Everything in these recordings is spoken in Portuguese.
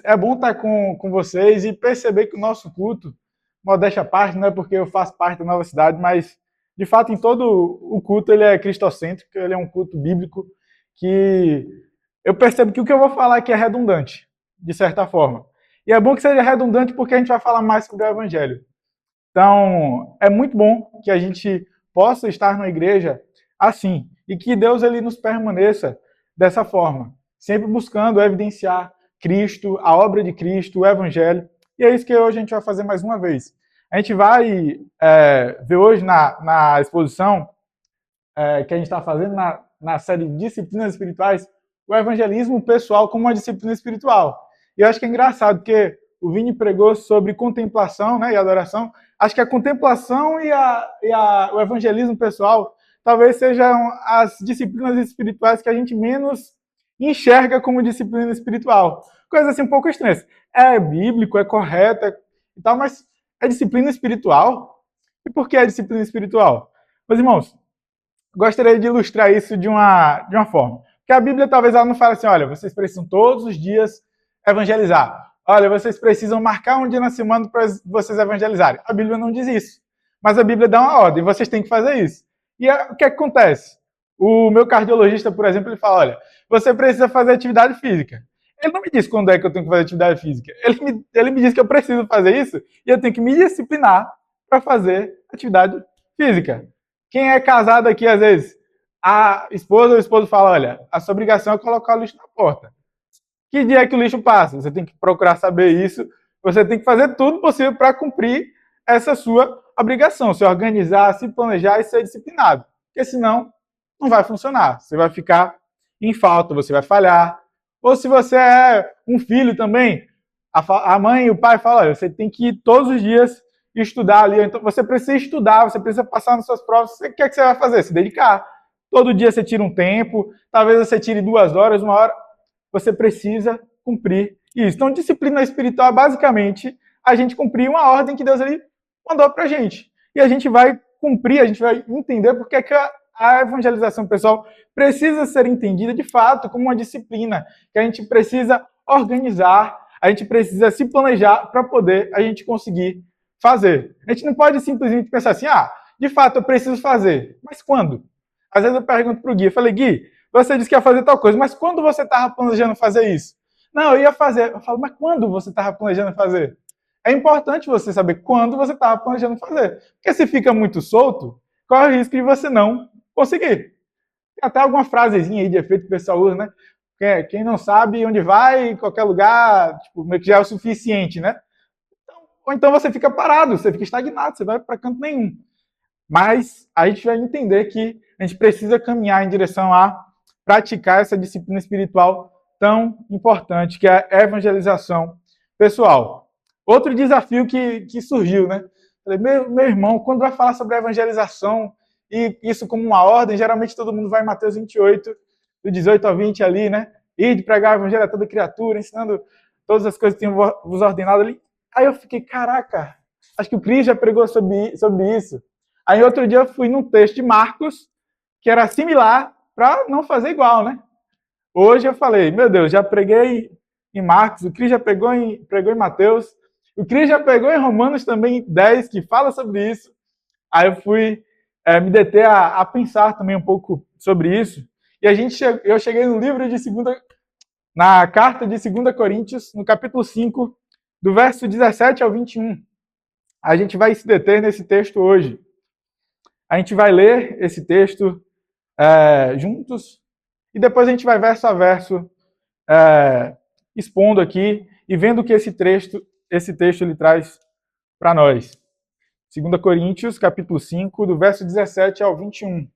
é bom estar com vocês e perceber que o nosso culto, modéstia à parte, não é porque eu faço parte da Nova Cidade, mas, de fato, em todo o culto ele é cristocêntrico, ele é um culto bíblico, que eu percebo que o que eu vou falar aqui é redundante, de certa forma. E é bom que seja redundante porque a gente vai falar mais sobre o Evangelho. Então, é muito bom que a gente possa estar na igreja assim, e que Deus ele nos permaneça dessa forma, sempre buscando evidenciar Cristo, a obra de Cristo, o Evangelho. E é isso que hoje a gente vai fazer mais uma vez. A gente vai ver hoje na exposição que a gente está fazendo na série de Disciplinas Espirituais, o evangelismo pessoal como uma disciplina espiritual. E eu acho que é engraçado, porque o Vini pregou sobre contemplação, né, e adoração. Acho que a contemplação e o evangelismo pessoal talvez sejam as disciplinas espirituais que a gente menos enxerga como disciplina espiritual. Coisa assim um pouco estranha. É bíblico, é correto e tal, mas é disciplina espiritual? E por que é disciplina espiritual? Meus irmãos, gostaria de ilustrar isso de uma forma. Porque a Bíblia talvez ela não fale assim, olha, vocês precisam todos os dias evangelizar. Olha, vocês precisam marcar um dia na semana para vocês evangelizarem. A Bíblia não diz isso. Mas a Bíblia dá uma ordem, vocês têm que fazer isso. E o que acontece? O meu cardiologista, por exemplo, ele fala, olha, você precisa fazer atividade física. Ele não me diz quando é que eu tenho que fazer atividade física. Ele me diz que eu preciso fazer isso e eu tenho que me disciplinar para fazer atividade física. Quem é casado aqui, às vezes, a esposa ou o esposo fala, olha, a sua obrigação é colocar o lixo na porta. Que dia é que o lixo passa? Você tem que procurar saber isso. Você tem que fazer tudo possível para cumprir essa sua obrigação. Se organizar, se planejar e ser disciplinado. Porque senão, não vai funcionar. Você vai ficar em falta, você vai falhar. Ou se você é um filho também, a mãe e o pai falam, olha, você tem que ir todos os dias estudar ali. Então, você precisa estudar, você precisa passar nas suas provas. O que é que você vai fazer? Se dedicar. Todo dia você tira um tempo, talvez você tire 2 horas, 1 hora. Você precisa cumprir isso. Então, disciplina espiritual, basicamente, a gente cumprir uma ordem que Deus ele mandou para a gente. E a gente vai cumprir, a gente vai entender porque que a evangelização pessoal precisa ser entendida, de fato, como uma disciplina, que a gente precisa organizar, a gente precisa se planejar para poder a gente conseguir fazer. A gente não pode simplesmente pensar assim, de fato, eu preciso fazer. Mas quando? Às vezes eu pergunto para o Gui, eu falei, Gui, você disse que ia fazer tal coisa, mas quando você estava planejando fazer isso? Não, eu ia fazer. Eu falo, mas quando você estava planejando fazer? É importante você saber quando você estava planejando fazer. Porque se fica muito solto, corre o risco de você não conseguir. Tem até alguma frasezinha aí de efeito que o pessoal usa, né? Quem não sabe onde vai, em qualquer lugar, tipo, meio que já é o suficiente, né? Ou então você fica parado, você fica estagnado, você vai para canto nenhum. Mas a gente vai entender que a gente precisa caminhar em direção a praticar essa disciplina espiritual tão importante, que é a evangelização pessoal. Outro desafio que surgiu, né? Falei, meu irmão, quando vai falar sobre a evangelização e isso como uma ordem, geralmente todo mundo vai em Mateus 28, do 18 ao 20 ali, né? E de pregar o evangelho a toda criatura, ensinando todas as coisas que tenho vos ordenado ali. Aí eu fiquei, caraca, acho que o Cris já pregou sobre isso. Aí outro dia eu fui num texto de Marcos, que era similar, para não fazer igual, né? Hoje eu falei, meu Deus, já preguei em Marcos, o Cris já pregou em Mateus, o Cris já pregou em Romanos também 10, que fala sobre isso. Aí eu fui me deter a pensar também um pouco sobre isso. E eu cheguei no livro de na carta de 2 Coríntios, no capítulo 5, do verso 17 ao 21. A gente vai se deter nesse texto hoje. A gente vai ler esse texto juntos e depois a gente vai verso a verso expondo aqui e vendo o que esse texto ele traz para nós. 2 Coríntios, capítulo 5, do verso 17 ao 21.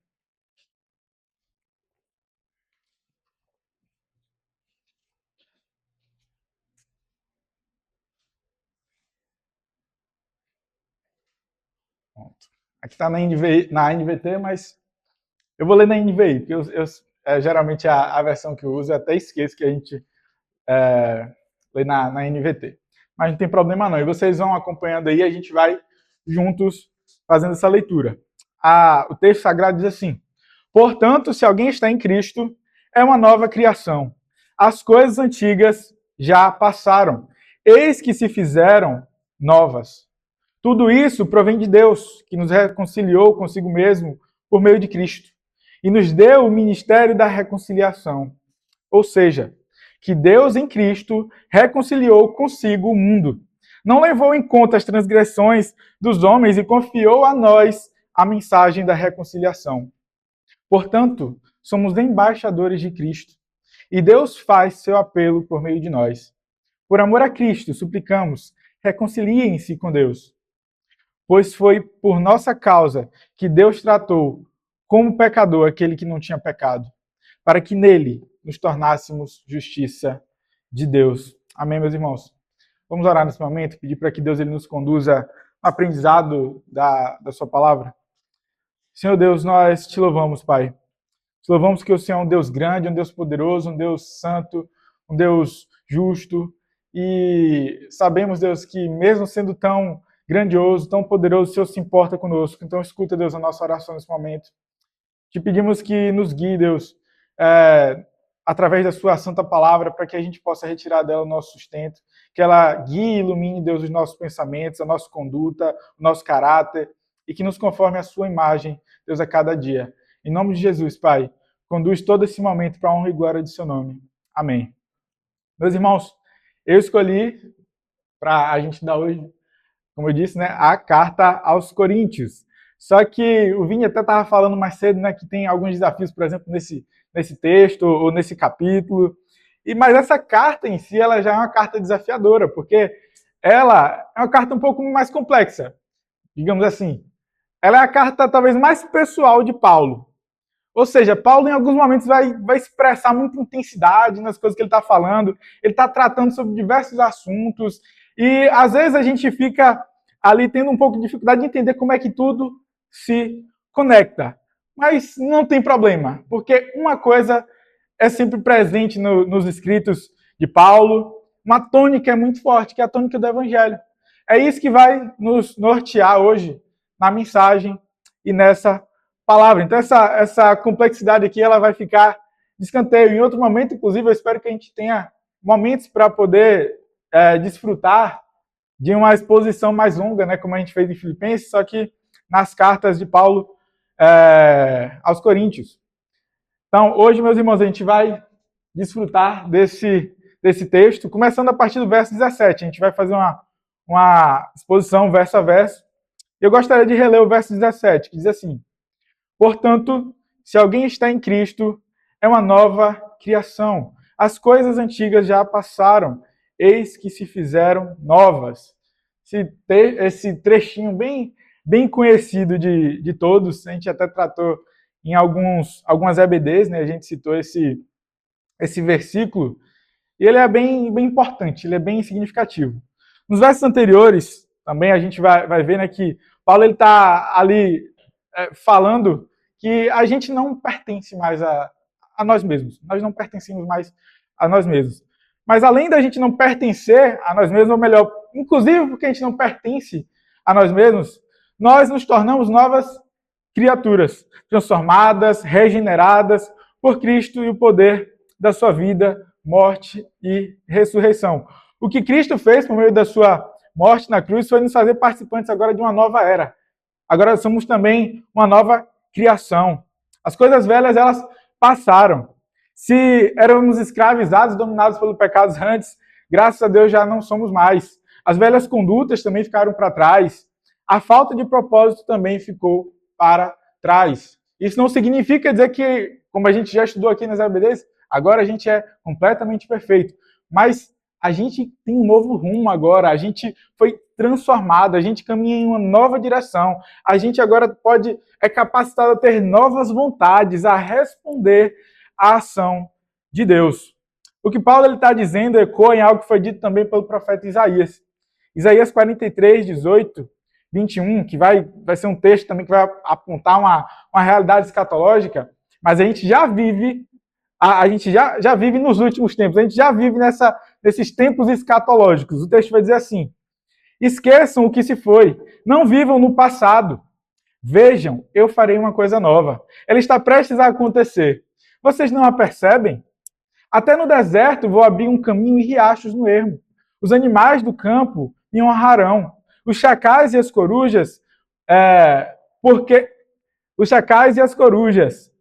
Pronto. Aqui está na NVT, mas eu vou ler na NVI, porque geralmente a versão que eu uso, eu até esqueço que a gente lê na NVT. Mas não tem problema não. E vocês vão acompanhando aí, a gente vai juntos fazendo essa leitura. O texto sagrado diz assim: portanto, se alguém está em Cristo, é uma nova criação. As coisas antigas já passaram. Eis que se fizeram novas. Tudo isso provém de Deus, que nos reconciliou consigo mesmo por meio de Cristo e nos deu o ministério da reconciliação. Ou seja, que Deus em Cristo reconciliou consigo o mundo. Não levou em conta as transgressões dos homens e confiou a nós a mensagem da reconciliação. Portanto, somos embaixadores de Cristo e Deus faz seu apelo por meio de nós. Por amor a Cristo, suplicamos, reconciliem-se com Deus. Pois foi por nossa causa que Deus tratou como pecador aquele que não tinha pecado, para que nele nos tornássemos justiça de Deus. Amém, meus irmãos? Vamos orar nesse momento, pedir para que Deus ele nos conduza no aprendizado da sua palavra. Senhor Deus, nós te louvamos, Pai. Te louvamos que o Senhor é um Deus grande, um Deus poderoso, um Deus santo, um Deus justo. E sabemos, Deus, que mesmo sendo tão grandioso, tão poderoso, o Senhor se importa conosco. Então escuta, Deus, a nossa oração nesse momento. Te pedimos que nos guie, Deus, através da sua santa palavra, para que a gente possa retirar dela o nosso sustento, que ela guie e ilumine, Deus, os nossos pensamentos, a nossa conduta, o nosso caráter, e que nos conforme a sua imagem, Deus, a cada dia. Em nome de Jesus, Pai, conduz todo esse momento para a honra e glória de seu nome. Amém. Meus irmãos, eu escolhi para a gente dar hoje, como eu disse, né, a carta aos Coríntios. Só que o Vini até estava falando mais cedo, né, que tem alguns desafios, por exemplo, nesse texto ou nesse capítulo. Mas essa carta em si, ela já é uma carta desafiadora, porque ela é uma carta um pouco mais complexa, digamos assim. Ela é a carta talvez mais pessoal de Paulo. Ou seja, Paulo em alguns momentos vai expressar muita intensidade nas coisas que ele está falando, ele está tratando sobre diversos assuntos, e às vezes a gente fica ali tendo um pouco de dificuldade de entender como é que tudo se conecta. Mas não tem problema, porque uma coisa é sempre presente nos escritos de Paulo, uma tônica é muito forte, que é a tônica do Evangelho. É isso que vai nos nortear hoje na mensagem e nessa palavra. Então essa complexidade aqui ela vai ficar de escanteio. Em outro momento, inclusive, eu espero que a gente tenha momentos para poder desfrutar de uma exposição mais longa, né, como a gente fez em Filipenses, só que nas cartas de Paulo aos Coríntios. Então, hoje, meus irmãos, a gente vai desfrutar desse texto, começando a partir do verso 17. A gente vai fazer uma exposição verso a verso. Eu gostaria de reler o verso 17, que diz assim: portanto, se alguém está em Cristo, é uma nova criação. As coisas antigas já passaram, eis que se fizeram novas. Esse trechinho bem conhecido de todos, a gente até tratou em algumas EBDs, né? A gente citou esse versículo, e ele é bem importante, ele é bem significativo. Nos versos anteriores, também a gente vai ver, né, que Paulo está ali falando que a gente não pertence mais a nós mesmos. Nós não pertencemos mais a nós mesmos. Mas além da gente não pertencer a nós mesmos, ou melhor, inclusive porque a gente não pertence a nós mesmos, nós nos tornamos novas criaturas, transformadas, regeneradas por Cristo e o poder da sua vida, morte e ressurreição. O que Cristo fez por meio da sua morte na cruz foi nos fazer participantes agora de uma nova era. Agora somos também uma nova criação. As coisas velhas, elas passaram. Se éramos escravizados, dominados pelo pecado antes, graças a Deus já não somos mais. As velhas condutas também ficaram para trás. A falta de propósito também ficou para trás. Isso não significa dizer que, como a gente já estudou aqui nas ABDs, agora a gente é completamente perfeito. Mas a gente tem um novo rumo agora, a gente foi transformado, a gente caminha em uma nova direção, a gente agora é capacitado a ter novas vontades, a responder à ação de Deus. O que Paulo está dizendo ecoa em algo que foi dito também pelo profeta Isaías. Isaías 43, 18, 21, que vai ser um texto também que vai apontar uma realidade escatológica, mas a gente já vive nos últimos tempos, a gente já vive nesses tempos escatológicos. O texto vai dizer assim: esqueçam o que se foi, não vivam no passado. Vejam, eu farei uma coisa nova. Ela está prestes a acontecer. Vocês não a percebem? Até no deserto vou abrir um caminho e riachos no ermo. Os animais do campo me honrarão. Os chacais e as corujas, porque os chacais e as corujas,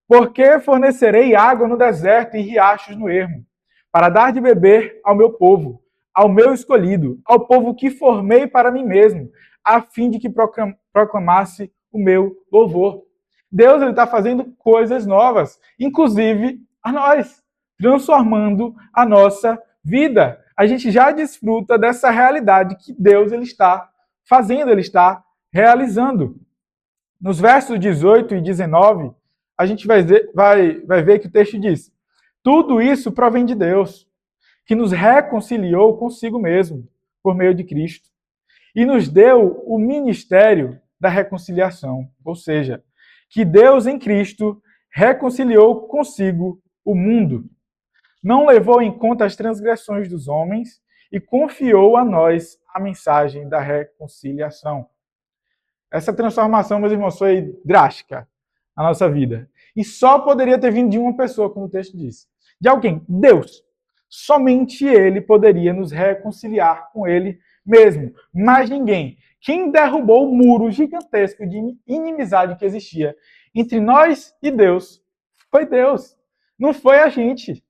porque fornecerei água no deserto e riachos no ermo, para dar de beber ao meu povo, ao meu escolhido, ao povo que formei para mim mesmo, a fim de que proclamasse o meu louvor. Deus está fazendo coisas novas, inclusive a nós, transformando a nossa vida. A gente já desfruta dessa realidade que Deus ele está fazendo, ele está realizando. Nos versos 18 e 19, a gente vai ver que o texto diz: tudo isso provém de Deus, que nos reconciliou consigo mesmo, por meio de Cristo, e nos deu o ministério da reconciliação, ou seja, que Deus em Cristo reconciliou consigo o mundo, não levou em conta as transgressões dos homens e confiou a nós a mensagem da reconciliação. Essa transformação, meus irmãos, foi drástica na nossa vida. E só poderia ter vindo de uma pessoa, como o texto diz. De alguém, Deus. Somente Ele poderia nos reconciliar com Ele mesmo. Mais ninguém. Quem derrubou o muro gigantesco de inimizade que existia entre nós e Deus foi Deus. Não foi a gente.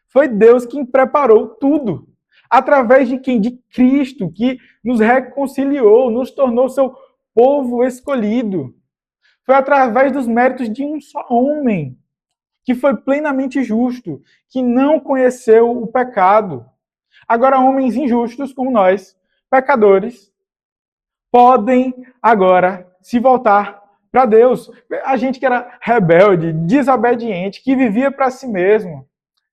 Foi Deus quem preparou tudo. Através de quem? De Cristo, que nos reconciliou, nos tornou seu povo escolhido. Foi através dos méritos de um só homem, que foi plenamente justo, que não conheceu o pecado. Agora, homens injustos como nós, pecadores, podem agora se voltar para Deus. A gente que era rebelde, desobediente, que vivia para si mesmo,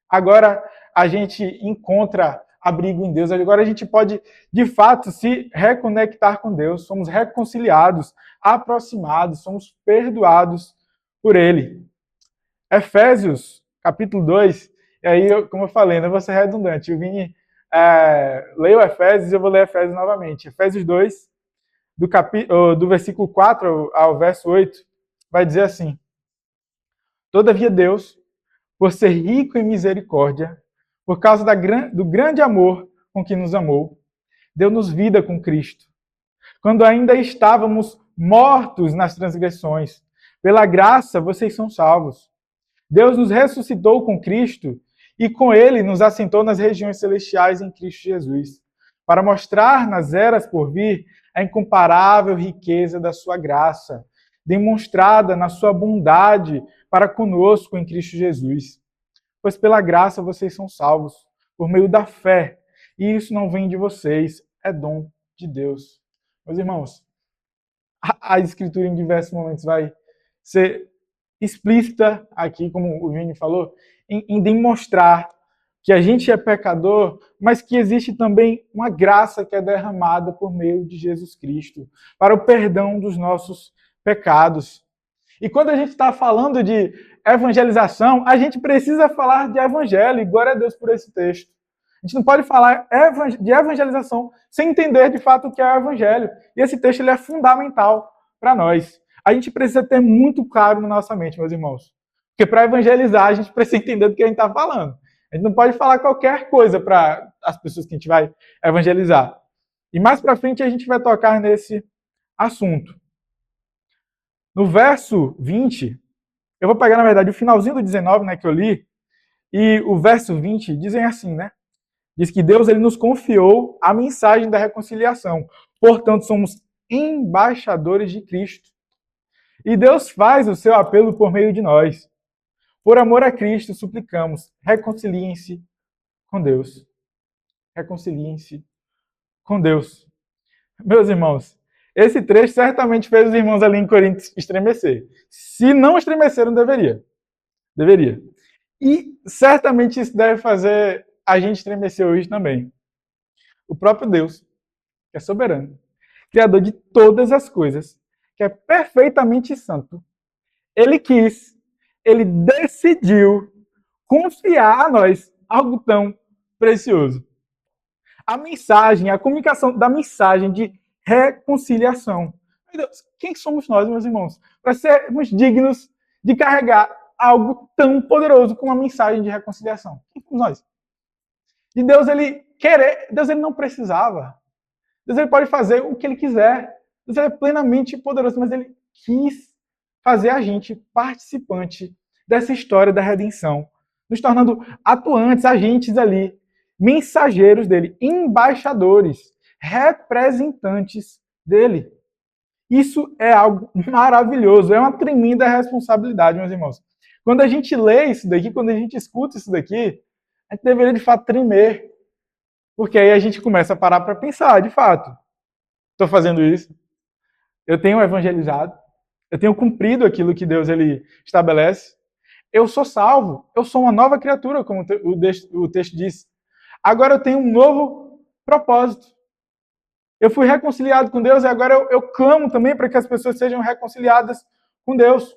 agora a gente encontra abrigo em Deus. Agora a gente pode, de fato, se reconectar com Deus. Somos reconciliados, aproximados, somos perdoados por Ele. Efésios, capítulo 2, e aí, como eu falei, não vou ser redundante. O Vini leu Efésios e eu vou ler Efésios novamente. Efésios 2, do versículo 4 ao verso 8, vai dizer assim: todavia Deus, por ser rico em misericórdia, por causa do grande amor com que nos amou, deu-nos vida com Cristo. Quando ainda estávamos mortos nas transgressões, pela graça vocês são salvos. Deus nos ressuscitou com Cristo e com Ele nos assentou nas regiões celestiais em Cristo Jesus, para mostrar nas eras por vir a incomparável riqueza da sua graça, demonstrada na sua bondade para conosco em Cristo Jesus. Pois pela graça vocês são salvos, por meio da fé. E isso não vem de vocês, é dom de Deus. Meus irmãos, a Escritura em diversos momentos vai ser explícita aqui, como o Vini falou, em demonstrar que a gente é pecador, mas que existe também uma graça que é derramada por meio de Jesus Cristo, para o perdão dos nossos pecados. E quando a gente está falando de evangelização, a gente precisa falar de evangelho, e glória a Deus por esse texto. A gente não pode falar de evangelização sem entender de fato o que é o evangelho. E esse texto ele é fundamental para nós. A gente precisa ter muito claro na nossa mente, meus irmãos. Porque para evangelizar, a gente precisa entender do que a gente está falando. A gente não pode falar qualquer coisa para as pessoas que a gente vai evangelizar. E mais para frente a gente vai tocar nesse assunto. No verso 20, eu vou pegar, na verdade, o finalzinho do 19, né, que eu li, e o verso 20 dizem assim, né? Diz que Deus ele nos confiou a mensagem da reconciliação. Portanto, somos embaixadores de Cristo. E Deus faz o seu apelo por meio de nós. Por amor a Cristo, suplicamos, reconciliem-se com Deus. Reconciliem-se com Deus. Meus irmãos, esse trecho certamente fez os irmãos ali em Corinto estremecer. Se não estremeceram, deveria. Deveria. E certamente isso deve fazer a gente estremecer hoje também. O próprio Deus, que é soberano, criador de todas as coisas, que é perfeitamente santo, ele quis, ele decidiu confiar a nós algo tão precioso. A mensagem, a comunicação da mensagem de reconciliação. Meu Deus, quem somos nós, meus irmãos, para sermos dignos de carregar algo tão poderoso como uma mensagem de reconciliação. Quem somos nós? E Deus, Deus ele não precisava. Deus ele pode fazer o que ele quiser. Deus ele é plenamente poderoso, mas ele quis fazer a gente participante dessa história da redenção, nos tornando atuantes, agentes ali, mensageiros dele, embaixadores, representantes dele. Isso é algo maravilhoso, é uma tremenda responsabilidade, meus irmãos. Quando a gente lê isso daqui, quando a gente escuta isso daqui, a gente deveria de fato tremer, porque aí a gente começa a parar para pensar, de fato. Estou fazendo isso, eu tenho evangelizado, eu tenho cumprido aquilo que Deus ele estabelece, eu sou salvo, eu sou uma nova criatura, como o texto diz. Agora eu tenho um novo propósito. Eu fui reconciliado com Deus e agora eu clamo também para que as pessoas sejam reconciliadas com Deus.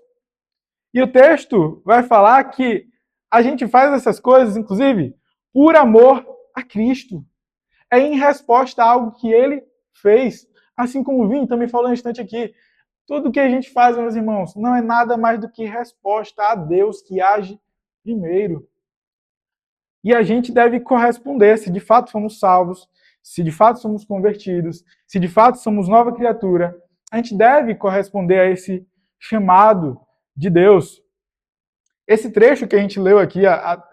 E o texto vai falar que a gente faz essas coisas, inclusive, por amor a Cristo. É em resposta a algo que ele fez. Assim como o Vini também falou um instante aqui. Tudo que a gente faz, meus irmãos, não é nada mais do que resposta a Deus que age primeiro. E a gente deve corresponder se de fato fomos salvos, se de fato somos convertidos, se de fato somos nova criatura. A gente deve corresponder a esse chamado de Deus. Esse trecho que a gente leu aqui,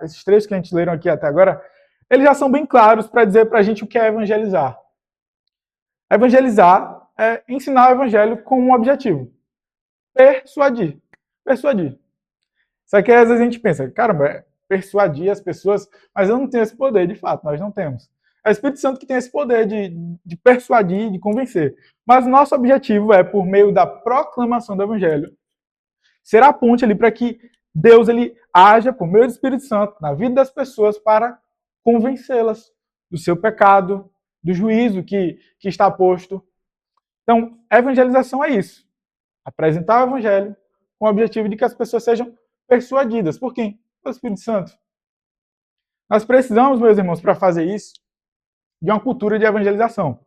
esses trechos que a gente leram aqui até agora, eles já são bem claros para dizer para a gente o que é evangelizar. Evangelizar é ensinar o evangelho com um objetivo: persuadir. Persuadir. Só que às vezes a gente pensa, caramba, persuadir as pessoas, mas eu não tenho esse poder, de fato, nós não temos. É o Espírito Santo que tem esse poder de persuadir, de convencer. Mas nosso objetivo é, por meio da proclamação do evangelho, ser a ponte ali para que Deus ele haja por meio do Espírito Santo na vida das pessoas para convencê-las do seu pecado, do juízo que está posto. Então, a evangelização é isso. Apresentar o evangelho com o objetivo de que as pessoas sejam persuadidas. Por quem? Pelo Espírito Santo. Nós precisamos, meus irmãos, para fazer isso, de uma cultura de evangelização.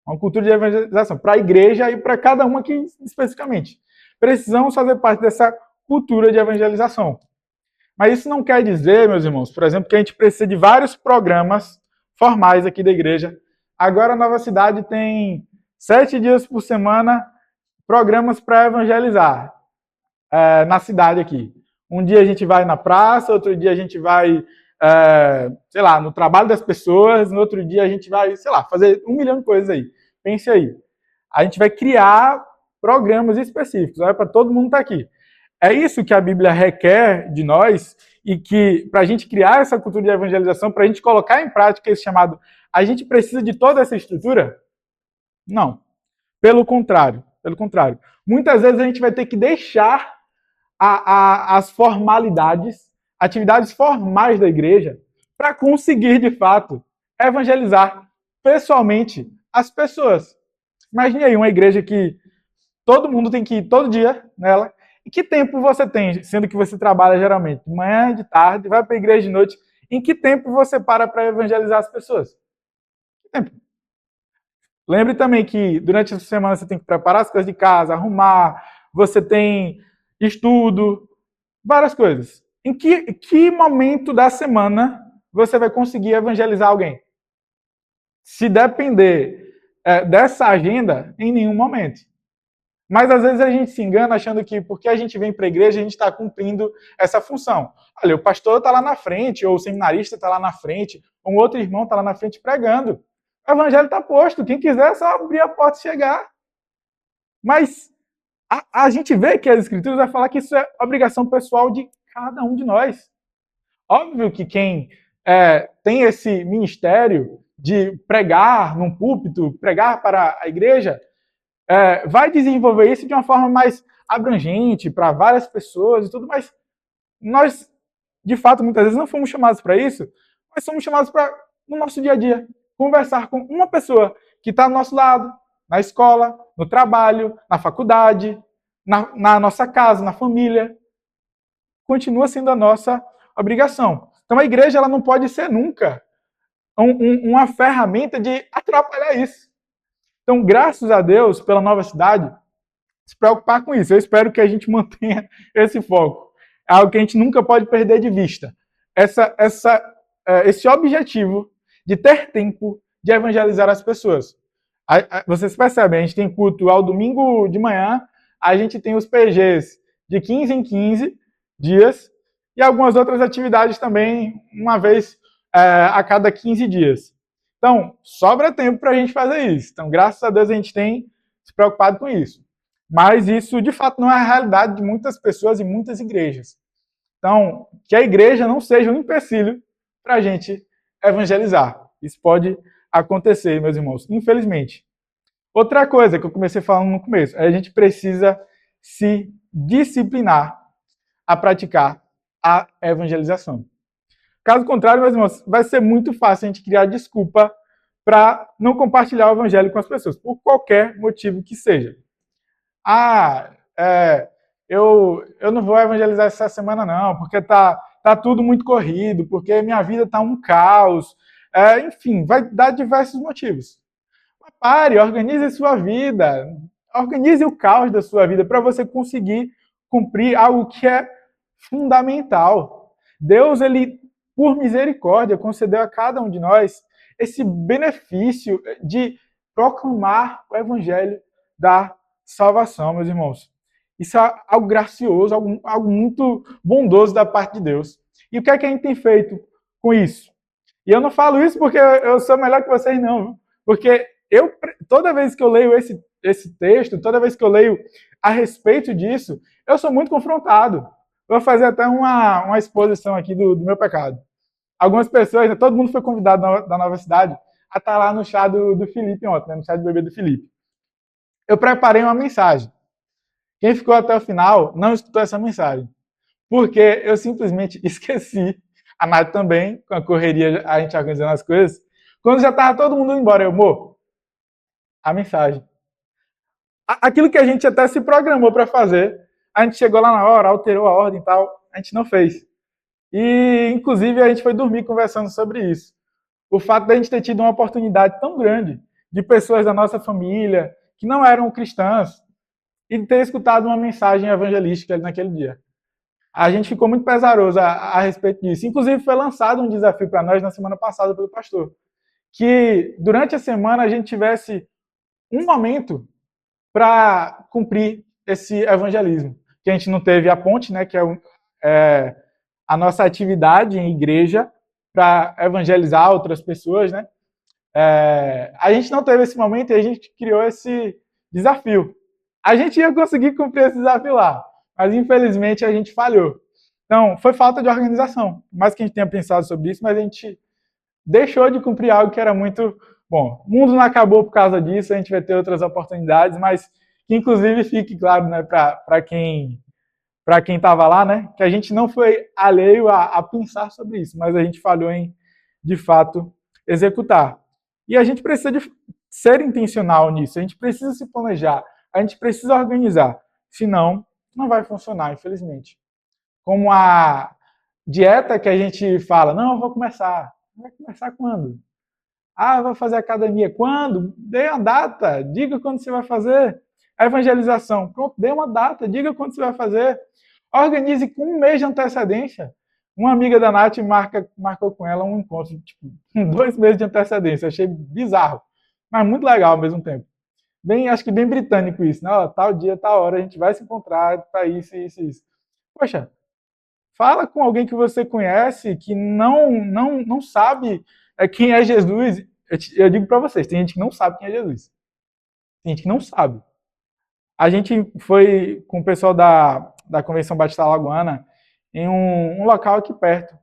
Uma cultura de evangelização para a igreja e para cada um aqui especificamente. Precisamos fazer parte dessa cultura de evangelização. Mas isso não quer dizer, meus irmãos, por exemplo, que a gente precisa de vários programas formais aqui da igreja. Agora a Nova Cidade tem 7 dias por semana programas para evangelizar na cidade aqui. Um dia a gente vai na praça, outro dia a gente vai, sei lá, no trabalho das pessoas, no outro dia a gente vai, sei lá, fazer 1 milhão de coisas aí. Pense aí. A gente vai criar programas específicos, para todo mundo estar aqui. É isso que a Bíblia requer de nós e que, para a gente criar essa cultura de evangelização, para a gente colocar em prática esse chamado, a gente precisa de toda essa estrutura? Não. Pelo contrário. Muitas vezes a gente vai ter que deixar as formalidades, atividades formais da igreja, para conseguir, de fato, evangelizar pessoalmente as pessoas. Imagine aí uma igreja que todo mundo tem que ir todo dia nela. E que tempo você tem, sendo que você trabalha geralmente de manhã, de tarde, vai para a igreja de noite? Em que tempo você para evangelizar as pessoas? Que tempo? Lembre também que durante essa semana você tem que preparar as coisas de casa, arrumar, você tem estudo, várias coisas. Em que momento da semana você vai conseguir evangelizar alguém? Se depender dessa agenda, em nenhum momento. Mas às vezes a gente se engana achando que porque a gente vem para a igreja, a gente está cumprindo essa função. Olha, o pastor está lá na frente, ou o seminarista está lá na frente, ou um outro irmão está lá na frente pregando. O evangelho está posto, quem quiser é só abrir a porta e chegar. Mas a gente vê que as escrituras vai falar que isso é obrigação pessoal de cada um de nós. Óbvio que quem tem esse ministério de pregar num púlpito, pregar para a igreja, vai desenvolver isso de uma forma mais abrangente para várias pessoas e tudo, mas nós, de fato, muitas vezes não fomos chamados para isso, mas somos chamados para, no nosso dia a dia, conversar com uma pessoa que está ao nosso lado, na escola, no trabalho, na faculdade, na nossa casa, na família. Continua sendo a nossa obrigação. Então a igreja ela não pode ser nunca uma ferramenta de atrapalhar isso. Então, graças a Deus, pela Nova Cidade, se preocupar com isso. Eu espero que a gente mantenha esse foco. é algo que a gente nunca pode perder de vista. Esse objetivo de ter tempo de evangelizar as pessoas. Vocês percebem, a gente tem culto ao domingo de manhã, a gente tem os PGs de 15 em 15 dias e algumas outras atividades também, uma vez a cada 15 dias. Então, sobra tempo para a gente fazer isso. Então, graças a Deus, a gente tem se preocupado com isso. Mas isso, de fato, não é a realidade de muitas pessoas e muitas igrejas. Então, que a igreja não seja um empecilho para a gente evangelizar. Isso pode acontecer, meus irmãos, infelizmente. Outra coisa que eu comecei falando no começo, é a gente precisa se disciplinar a praticar a evangelização. Caso contrário, meus irmãos, vai ser muito fácil a gente criar desculpa para não compartilhar o evangelho com as pessoas, por qualquer motivo que seja. Eu não vou evangelizar essa semana não, porque tá tudo muito corrido, porque minha vida tá um caos. Enfim, vai dar diversos motivos. Mas pare, organize sua vida, organize o caos da sua vida para você conseguir cumprir algo que é fundamental. Deus, ele, por misericórdia, concedeu a cada um de nós esse benefício de proclamar o evangelho da salvação, meus irmãos. Isso é algo gracioso, algo muito bondoso da parte de Deus. E o que é que a gente tem feito com isso? E eu não falo isso porque eu sou melhor que vocês, não. Porque toda vez que eu leio esse texto, toda vez que eu leio a respeito disso, eu sou muito confrontado. Vou fazer até uma exposição aqui do meu pecado. Algumas pessoas, todo mundo foi convidado da Nova Cidade a estar lá no chá do Felipe ontem, no chá de bebê do Felipe. Eu preparei uma mensagem. Quem ficou até o final não escutou essa mensagem. Porque eu simplesmente esqueci. A Nath também, com a correria, a gente organizando as coisas. Quando já estava todo mundo indo embora, a mensagem. Aquilo que a gente até se programou para fazer, a gente chegou lá na hora, alterou a ordem e tal, a gente não fez. E, inclusive, a gente foi dormir conversando sobre isso. O fato de a gente ter tido uma oportunidade tão grande de pessoas da nossa família que não eram cristãs e ter escutado uma mensagem evangelística naquele dia. A gente ficou muito pesaroso a respeito disso. Inclusive, foi lançado um desafio para nós na semana passada pelo pastor, que durante a semana a gente tivesse um momento para cumprir esse evangelismo. Que a gente não teve a ponte, né, que é a nossa atividade em igreja para evangelizar outras pessoas, né? A gente não teve esse momento e a gente criou esse desafio. A gente ia conseguir cumprir esse desafio lá, mas infelizmente a gente falhou. Então, foi falta de organização. Mais que a gente tenha pensado sobre isso, mas a gente deixou de cumprir algo que era muito bom. O mundo não acabou por causa disso, a gente vai ter outras oportunidades, mas que inclusive fique claro, né, para quem estava lá, né, que a gente não foi alheio a pensar sobre isso, mas a gente falhou em, de fato, executar. E a gente precisa de ser intencional nisso, a gente precisa se planejar, a gente precisa organizar, senão não vai funcionar, infelizmente. Como a dieta que a gente fala, não, eu vou começar. Vai começar quando? Vou fazer academia. Quando? Dê uma data, diga quando você vai fazer. A evangelização, pronto, dê uma data, diga quando você vai fazer. Organize com um mês de antecedência. Uma amiga da Nath marcou com ela um encontro, tipo, com 2 meses de antecedência. Achei bizarro, mas muito legal ao mesmo tempo. Acho que bem britânico isso, né? Tal dia, tal hora, a gente vai se encontrar para isso, isso, isso. Poxa, fala com alguém que você conhece, que não sabe quem é Jesus. Eu digo para vocês, tem gente que não sabe quem é Jesus. Tem gente que não sabe. A gente foi com o pessoal da Convenção Batista Alagoana em um local aqui perto.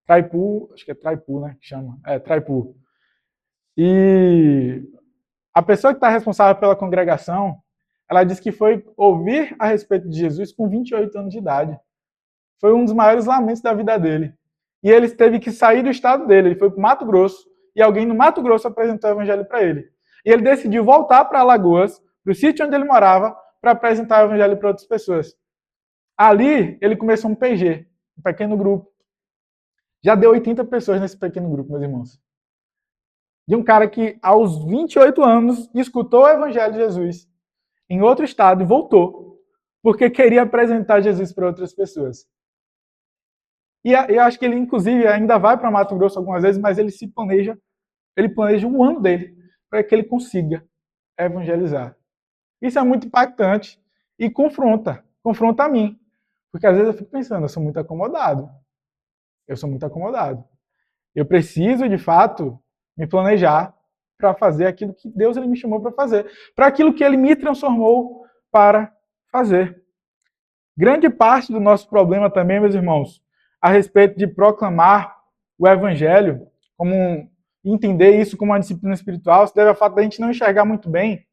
Traipu, acho que é Traipu, né? Que chama. Traipu. E a pessoa que está responsável pela congregação, ela disse que foi ouvir a respeito de Jesus com 28 anos de idade. Foi um dos maiores lamentos da vida dele. E ele teve que sair do estado dele. Ele foi para o Mato Grosso e alguém no Mato Grosso apresentou o evangelho para ele. E ele decidiu voltar para Alagoas, para o sítio onde ele morava, para apresentar o evangelho para outras pessoas. Ali, ele começou um PG, um pequeno grupo. Já deu 80 pessoas nesse pequeno grupo, meus irmãos. De um cara que, aos 28 anos, escutou o evangelho de Jesus em outro estado e voltou, porque queria apresentar Jesus para outras pessoas. E eu acho que ele, inclusive, ainda vai para Mato Grosso algumas vezes, mas ele planeja um ano dele para que ele consiga evangelizar. Isso é muito impactante e confronta a mim. Porque às vezes eu fico pensando, eu sou muito acomodado. Eu sou muito acomodado. Eu preciso, de fato, me planejar para fazer aquilo que Deus ele me chamou para fazer, para aquilo que ele me transformou para fazer. Grande parte do nosso problema também, meus irmãos, a respeito de proclamar o evangelho, entender isso como uma disciplina espiritual, se deve ao fato da gente não enxergar muito bem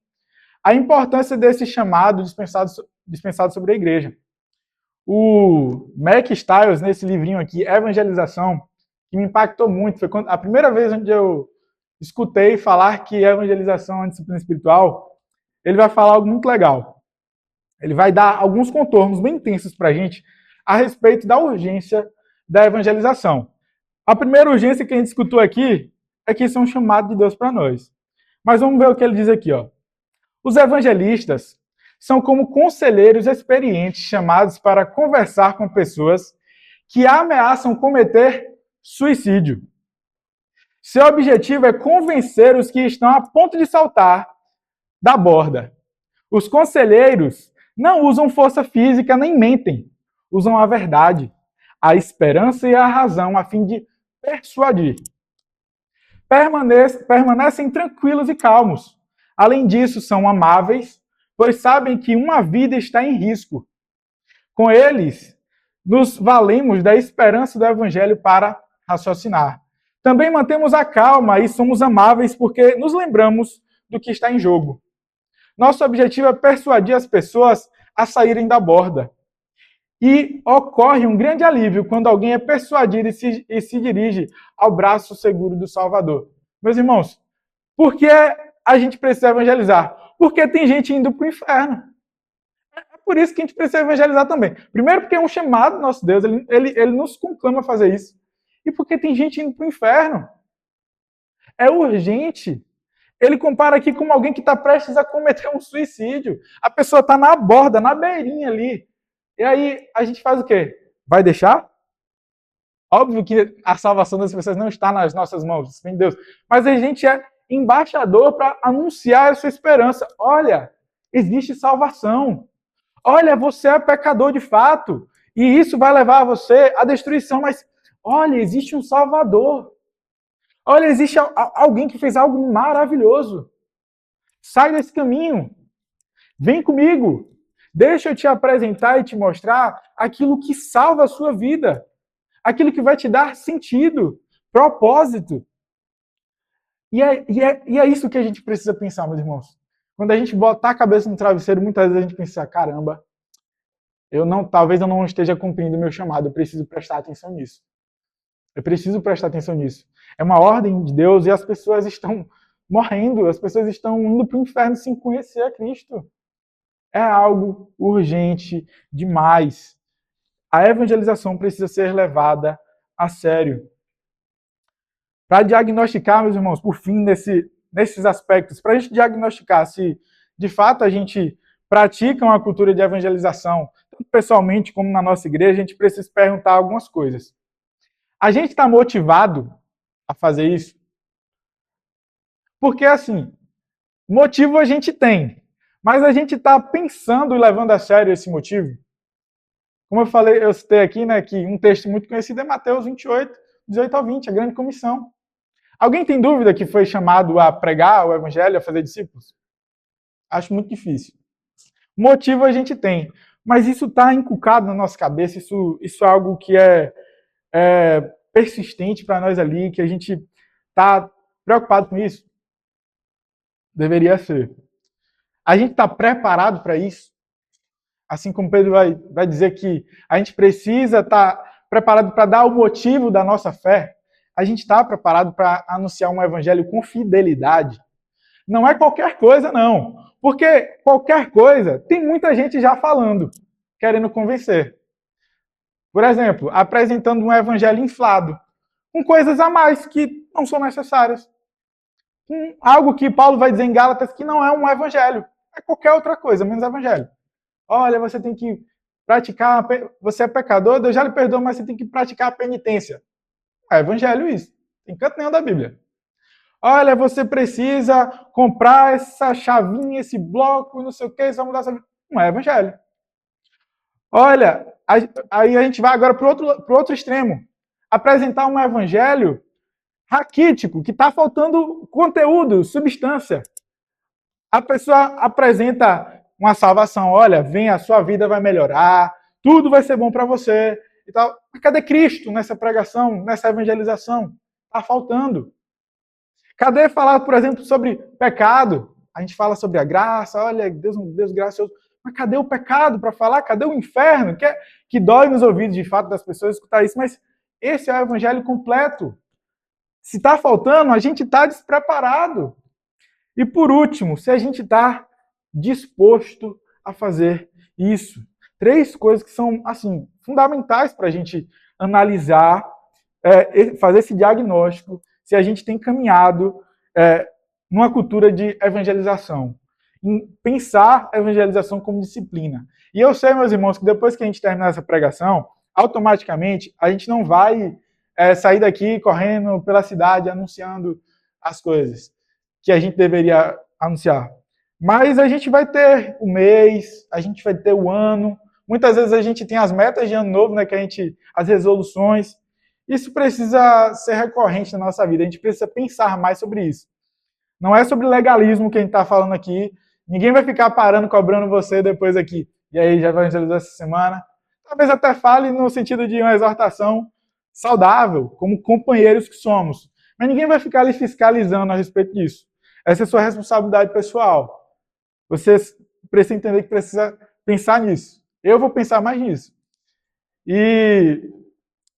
a importância desse chamado dispensado sobre a igreja. O Mac Stiles, nesse livrinho aqui, Evangelização, que me impactou muito, foi a primeira vez onde eu escutei falar que evangelização é uma disciplina espiritual. Ele vai falar algo muito legal. Ele vai dar alguns contornos bem intensos para a gente a respeito da urgência da evangelização. A primeira urgência que a gente escutou aqui é que isso é um chamado de Deus para nós. Mas vamos ver o que ele diz aqui, ó. Os evangelistas são como conselheiros experientes chamados para conversar com pessoas que ameaçam cometer suicídio. Seu objetivo é convencer os que estão a ponto de saltar da borda. Os conselheiros não usam força física nem mentem. Usam a verdade, a esperança e a razão a fim de persuadir. Permanecem tranquilos e calmos. Além disso, são amáveis, pois sabem que uma vida está em risco. Com eles, nos valemos da esperança do Evangelho para raciocinar. Também mantemos a calma e somos amáveis porque nos lembramos do que está em jogo. Nosso objetivo é persuadir as pessoas a saírem da borda. E ocorre um grande alívio quando alguém é persuadido e se dirige ao braço seguro do Salvador. Meus irmãos, por que a gente precisa evangelizar? Porque tem gente indo para o inferno. É por isso que a gente precisa evangelizar também. Primeiro, porque é um chamado do nosso Deus, ele nos conclama a fazer isso. E porque tem gente indo para o inferno. É urgente. Ele compara aqui com alguém que está prestes a cometer um suicídio. A pessoa está na borda, na beirinha ali. E aí a gente faz o quê? Vai deixar? Óbvio que a salvação das pessoas não está nas nossas mãos, sem Deus. Mas a gente é embaixador para anunciar essa esperança. Olha, existe salvação. Olha, você é pecador de fato. E isso vai levar você à destruição. Mas olha, existe um Salvador. Olha, existe alguém que fez algo maravilhoso. Sai desse caminho. Vem comigo. Deixa eu te apresentar e te mostrar aquilo que salva a sua vida. Aquilo que vai te dar sentido, propósito. E é isso que a gente precisa pensar, meus irmãos. Quando a gente botar a cabeça no travesseiro, muitas vezes a gente pensa, caramba, talvez eu não esteja cumprindo o meu chamado, eu preciso prestar atenção nisso. Eu preciso prestar atenção nisso. É uma ordem de Deus e as pessoas estão morrendo, as pessoas estão indo para o inferno sem conhecer a Cristo. É algo urgente demais. A evangelização precisa ser levada a sério. Para diagnosticar, meus irmãos, por fim, nesses aspectos, para a gente diagnosticar se de fato a gente pratica uma cultura de evangelização, tanto pessoalmente como na nossa igreja, a gente precisa perguntar algumas coisas. A gente está motivado a fazer isso? Porque, assim, motivo a gente tem, mas a gente está pensando e levando a sério esse motivo? Como eu falei, eu citei aqui, né, que um texto muito conhecido é Mateus 28, 18 ao 20, a grande comissão. Alguém tem dúvida que foi chamado a pregar o evangelho, a fazer discípulos? Acho muito difícil. Motivo a gente tem, mas isso está inculcado na nossa cabeça, isso é algo que é persistente para nós ali, que a gente está preocupado com isso? Deveria ser. A gente está preparado para isso? Assim como Pedro vai dizer que a gente precisa estar preparado para dar o motivo da nossa fé, a gente está preparado para anunciar um evangelho com fidelidade. Não é qualquer coisa, não. Porque qualquer coisa, tem muita gente já falando, querendo convencer. Por exemplo, apresentando um evangelho inflado, com coisas a mais que não são necessárias. Com algo que Paulo vai dizer em Gálatas que não é um evangelho. É qualquer outra coisa, menos evangelho. Olha, você tem que você é pecador, Deus já lhe perdoou, mas você tem que praticar a penitência. É evangelho isso. Tem canto nenhum da Bíblia. Olha, você precisa comprar essa chavinha, esse bloco, não sei o que, isso vai mudar essa vida. Não é evangelho. Olha, aí a gente vai agora para o outro extremo. Apresentar um evangelho raquítico, que está faltando conteúdo, substância. A pessoa apresenta uma salvação. Olha, vem, a sua vida vai melhorar, tudo vai ser bom para você. E tal. Mas cadê Cristo nessa pregação, nessa evangelização? Está faltando. Cadê falar, por exemplo, sobre pecado? A gente fala sobre a graça, olha, Deus gracioso. Mas cadê o pecado para falar? Cadê o inferno? Que dói nos ouvidos, de fato, das pessoas escutar isso. Mas esse é o evangelho completo. Se está faltando, a gente está despreparado. E por último, se a gente está disposto a fazer isso. 3 coisas que são, assim, fundamentais para a gente analisar, fazer esse diagnóstico, se a gente tem caminhado numa cultura de evangelização. Em pensar a evangelização como disciplina. E eu sei, meus irmãos, que depois que a gente terminar essa pregação, automaticamente a gente não vai sair daqui correndo pela cidade anunciando as coisas que a gente deveria anunciar. Mas a gente vai ter o mês, a gente vai ter o ano. Muitas vezes a gente tem as metas de ano novo, né, que as resoluções. Isso precisa ser recorrente na nossa vida. A gente precisa pensar mais sobre isso. Não é sobre legalismo que a gente está falando aqui. Ninguém vai ficar parando, cobrando você depois aqui. E aí, já evangelizou essa semana? Talvez até fale no sentido de uma exortação saudável, como companheiros que somos. Mas ninguém vai ficar ali fiscalizando a respeito disso. Essa é a sua responsabilidade pessoal. Você precisa entender que precisa pensar nisso. Eu vou pensar mais nisso. E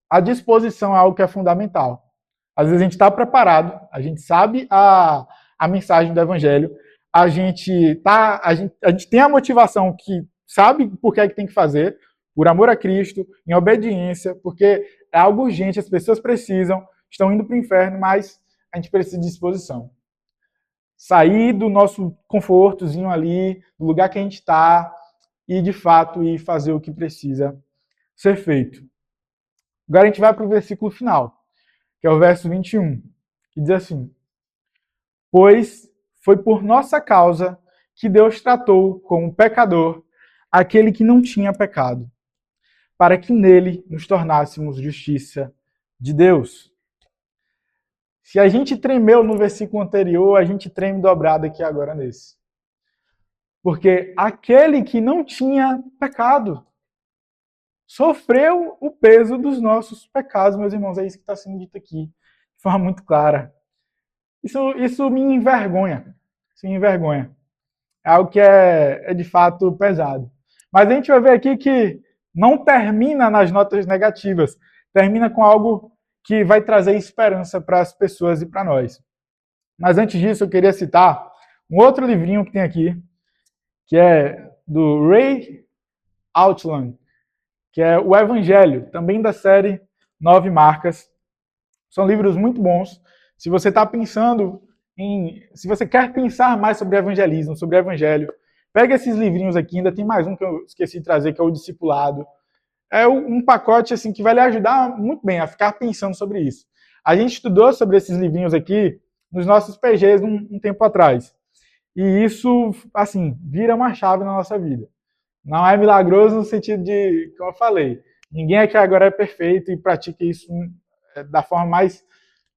a disposição é algo que é fundamental. Às vezes a gente está preparado, a gente sabe a mensagem do evangelho, a gente tem a motivação que sabe por que é que tem que fazer, por amor a Cristo, em obediência, porque é algo urgente, as pessoas precisam, estão indo para o inferno, mas a gente precisa de disposição. Sair do nosso confortozinho ali, do lugar que a gente está, e de fato ir fazer o que precisa ser feito. Agora a gente vai para o versículo final, que é o verso 21, que diz assim: Pois foi por nossa causa que Deus tratou como pecador aquele que não tinha pecado, para que nele nos tornássemos justiça de Deus. Se a gente tremeu no versículo anterior, a gente treme dobrado aqui agora nesse. Porque aquele que não tinha pecado sofreu o peso dos nossos pecados, meus irmãos. É isso que está sendo dito aqui, de forma muito clara. Isso me envergonha. Isso me envergonha. É algo que é de fato pesado. Mas a gente vai ver aqui que não termina nas notas negativas. Termina com algo que vai trazer esperança para as pessoas e para nós. Mas antes disso, eu queria citar um outro livrinho que tem aqui, que é do Ray Outland, que é o Evangelho, também da série 9 Marcas. São livros muito bons. Se você está pensando se você quer pensar mais sobre evangelismo, sobre evangelho, pega esses livrinhos aqui, ainda tem mais um que eu esqueci de trazer, que é o Discipulado. É um pacote assim que vai lhe ajudar muito bem a ficar pensando sobre isso. A gente estudou sobre esses livrinhos aqui nos nossos PGs um tempo atrás. E isso, assim, vira uma chave na nossa vida. Não é milagroso no sentido de, como eu falei, ninguém aqui agora é perfeito e pratica isso da forma mais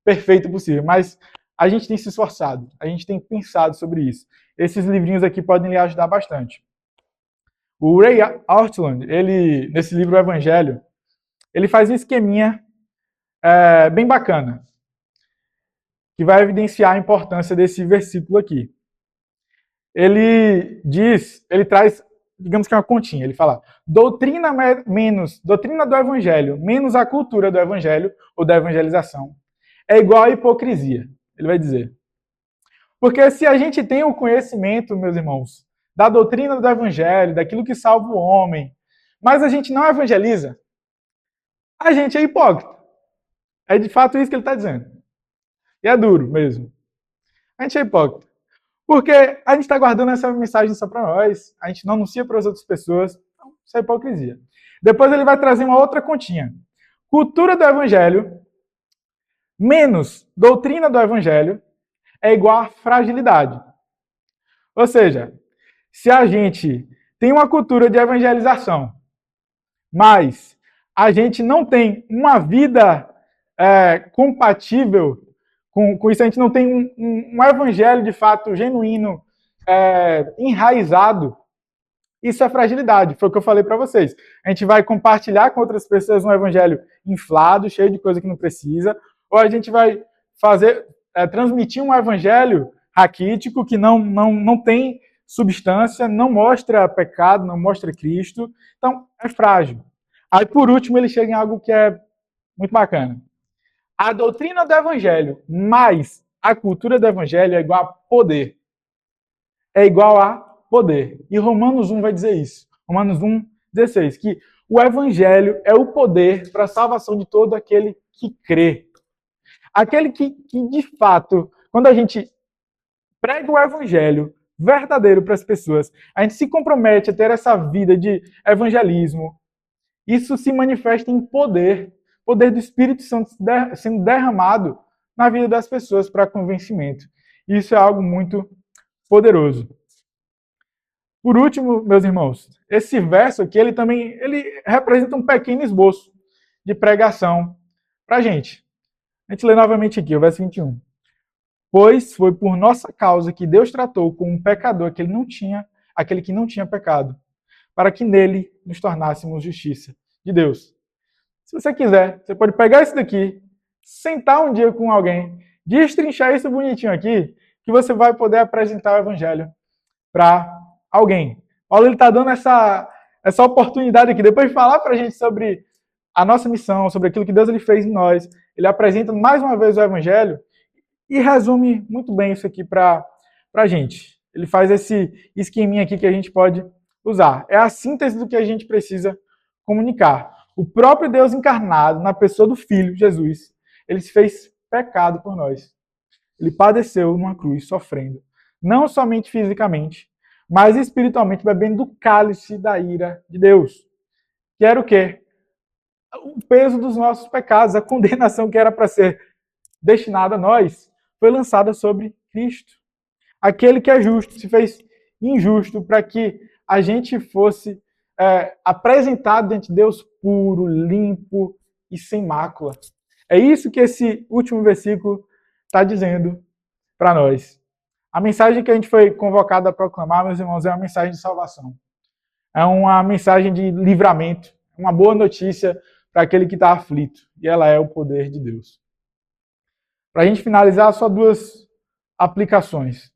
perfeita possível, mas a gente tem se esforçado, a gente tem pensado sobre isso. Esses livrinhos aqui podem lhe ajudar bastante. O Ray Outland, nesse livro O Evangelho, ele faz um esqueminha bem bacana, que vai evidenciar a importância desse versículo aqui. Ele traz, digamos que é uma continha, ele fala, doutrina do Evangelho, menos a cultura do Evangelho, ou da evangelização, é igual à hipocrisia, ele vai dizer. Porque se a gente tem o conhecimento, meus irmãos, da doutrina do Evangelho, daquilo que salva o homem, mas a gente não evangeliza, a gente é hipócrita. É de fato isso que ele está dizendo. E é duro mesmo. A gente é hipócrita. Porque a gente está guardando essa mensagem só para nós, a gente não anuncia para as outras pessoas. Isso é hipocrisia. Depois ele vai trazer uma outra continha. Cultura do evangelho menos doutrina do evangelho é igual a fragilidade. Ou seja, se a gente tem uma cultura de evangelização, mas a gente não tem uma vida compatível com isso, a gente não tem um evangelho de fato genuíno, enraizado, isso é fragilidade. Foi o que eu falei para vocês. A gente vai compartilhar com outras pessoas um evangelho inflado, cheio de coisa que não precisa, ou a gente vai transmitir um evangelho raquítico que não tem substância, não mostra pecado, não mostra Cristo. Então, é frágil. Aí, por último, ele chega em algo que é muito bacana. A doutrina do evangelho mais a cultura do evangelho é igual a poder. É igual a poder. E Romanos 1 vai dizer isso. Romanos 1, 16. Que o evangelho é o poder para a salvação de todo aquele que crê. Aquele que de fato, quando a gente prega o evangelho verdadeiro para as pessoas, a gente se compromete a ter essa vida de evangelismo, isso se manifesta em poder do Espírito Santo sendo derramado na vida das pessoas para convencimento. Isso é algo muito poderoso. Por último, meus irmãos, esse verso aqui, ele representa um pequeno esboço de pregação para a gente. A gente lê novamente aqui, o verso 21. Pois foi por nossa causa que Deus tratou com um pecador aquele que não tinha pecado, para que nele nos tornássemos justiça de Deus. Se você quiser, você pode pegar isso daqui, sentar um dia com alguém, destrinchar isso bonitinho aqui, que você vai poder apresentar o evangelho para alguém. Paulo ele está dando essa oportunidade aqui, depois de falar para a gente sobre a nossa missão, sobre aquilo que Deus ele fez em nós, ele apresenta mais uma vez o evangelho e resume muito bem isso aqui para a gente. Ele faz esse esqueminha aqui que a gente pode usar. É a síntese do que a gente precisa comunicar. O próprio Deus encarnado, na pessoa do Filho, Jesus, ele se fez pecado por nós. Ele padeceu numa cruz, sofrendo. Não somente fisicamente, mas espiritualmente, bebendo do cálice da ira de Deus. Que era o quê? O peso dos nossos pecados, a condenação que era para ser destinada a nós, foi lançada sobre Cristo. Aquele que é justo se fez injusto para que a gente fosse apresentado diante de Deus puro, limpo e sem mácula. É isso que esse último versículo está dizendo para nós. A mensagem que a gente foi convocado a proclamar, meus irmãos, é uma mensagem de salvação. É uma mensagem de livramento, uma boa notícia para aquele que está aflito. E ela é o poder de Deus. Para a gente finalizar, só duas aplicações.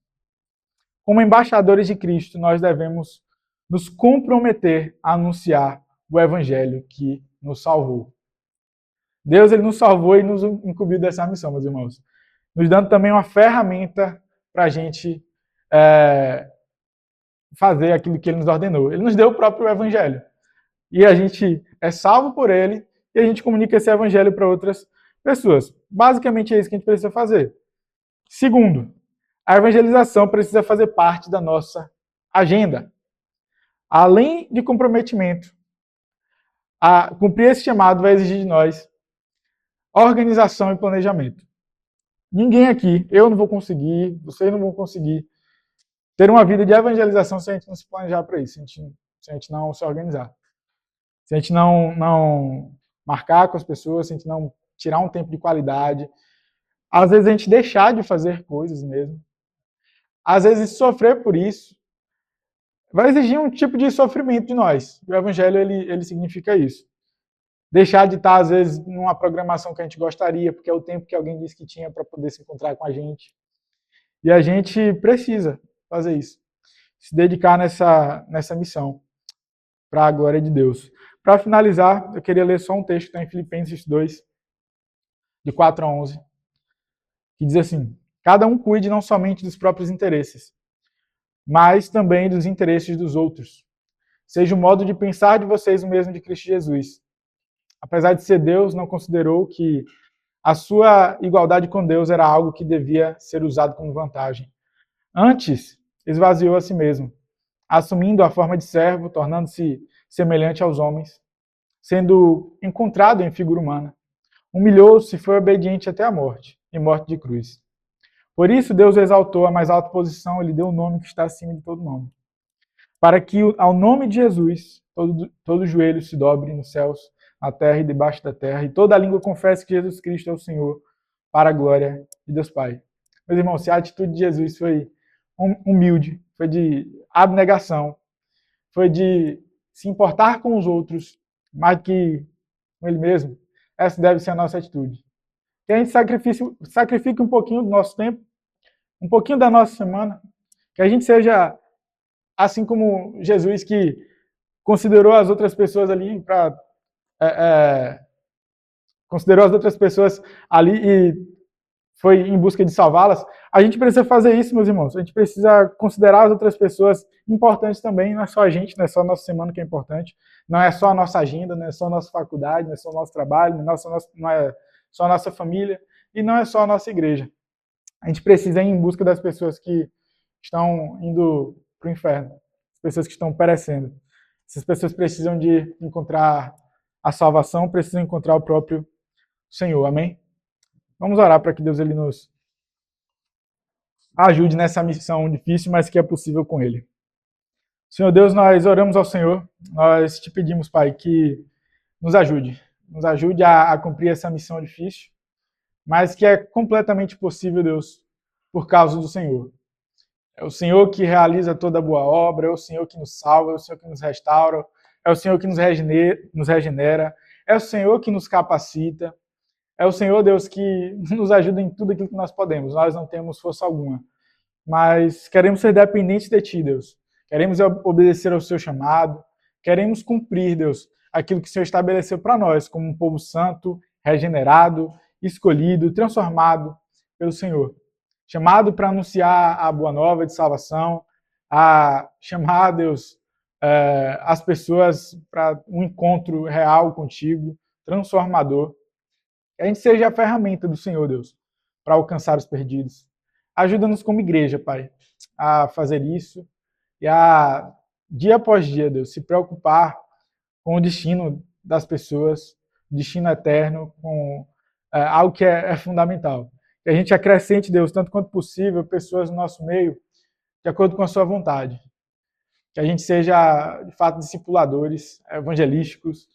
Como embaixadores de Cristo, nós devemos nos comprometer a anunciar o evangelho que nos salvou. Deus ele nos salvou e nos incumbiu dessa missão, meus irmãos. Nos dando também uma ferramenta para a gente fazer aquilo que ele nos ordenou. Ele nos deu o próprio evangelho. E a gente é salvo por ele e a gente comunica esse evangelho para outras pessoas. Basicamente é isso que a gente precisa fazer. Segundo, a evangelização precisa fazer parte da nossa agenda. Além de comprometimento, cumprir esse chamado vai exigir de nós organização e planejamento. Ninguém aqui, eu não vou conseguir, vocês não vão conseguir ter uma vida de evangelização se a gente não se planejar para isso, se a gente não se organizar. Se a gente não marcar com as pessoas, se a gente não tirar um tempo de qualidade. Às vezes a gente deixar de fazer coisas mesmo. Às vezes sofrer por isso vai exigir um tipo de sofrimento de nós. O evangelho ele significa isso. Deixar de estar, às vezes, numa programação que a gente gostaria, porque é o tempo que alguém disse que tinha para poder se encontrar com a gente. E a gente precisa fazer isso. Se dedicar nessa missão para a glória de Deus. Para finalizar, eu queria ler só um texto que está em Filipenses 2, de 4 a 11, que diz assim: cada um cuide não somente dos próprios interesses, mas também dos interesses dos outros. Seja o modo de pensar de vocês o mesmo de Cristo Jesus. Apesar de ser Deus, não considerou que a sua igualdade com Deus era algo que devia ser usado como vantagem. Antes, esvaziou a si mesmo, assumindo a forma de servo, tornando-se semelhante aos homens, sendo encontrado em figura humana. Humilhou-se e foi obediente até a morte, e morte de cruz. Por isso Deus o exaltou à mais alta posição e lhe deu o nome que está acima de todo nome, para que ao nome de Jesus todo joelho se dobre nos céus, na terra e debaixo da terra, e toda língua confesse que Jesus Cristo é o Senhor, para a glória de Deus Pai. Meus irmãos, se a atitude de Jesus foi humilde, foi de abnegação, foi de se importar com os outros, mais do que com ele mesmo, essa deve ser a nossa atitude. Que a gente sacrifique um pouquinho do nosso tempo, um pouquinho da nossa semana, que a gente seja assim como Jesus, que considerou as outras pessoas ali para considerou as outras pessoas ali e foi em busca de salvá-las. A gente precisa fazer isso, meus irmãos. A gente precisa considerar as outras pessoas importantes também. Não é só a gente, não é só a nossa semana que é importante, não é só a nossa agenda, não é só a nossa faculdade, não é só o nosso trabalho, não é só a nossa família e não é só a nossa igreja. A gente precisa ir em busca das pessoas que estão indo para o inferno, as pessoas que estão perecendo. Essas pessoas precisam de encontrar a salvação, precisam encontrar o próprio Senhor. Amém? Vamos orar para que Deus ele nos ajude nessa missão difícil, mas que é possível com Ele. Senhor Deus, nós oramos ao Senhor, nós te pedimos, Pai, que nos ajude a cumprir essa missão difícil, mas que é completamente possível, Deus, por causa do Senhor. É o Senhor que realiza toda boa obra, é o Senhor que nos salva, é o Senhor que nos restaura, é o Senhor que nos regenera, é o Senhor que nos capacita, é o Senhor, Deus, que nos ajuda em tudo aquilo que nós podemos. Nós não temos força alguma, mas queremos ser dependentes de Ti, Deus. Queremos obedecer ao Seu chamado, queremos cumprir, Deus, aquilo que o Senhor estabeleceu para nós, como um povo santo, regenerado, escolhido, transformado pelo Senhor. Chamado para anunciar a boa nova de salvação, a chamar, Deus, as pessoas para um encontro real contigo, transformador. Que a gente seja a ferramenta do Senhor, Deus, para alcançar os perdidos. Ajuda-nos como igreja, Pai, a fazer isso e a, dia após dia, Deus, se preocupar com o destino das pessoas, o destino eterno, com algo que é fundamental. Que a gente acrescente, Deus, tanto quanto possível, pessoas no nosso meio, de acordo com a sua vontade. Que a gente seja, de fato, discipuladores, evangelísticos,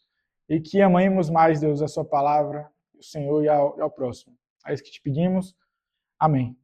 e que amemos mais, Deus, a sua palavra, o Senhor e ao próximo. É isso que te pedimos. Amém.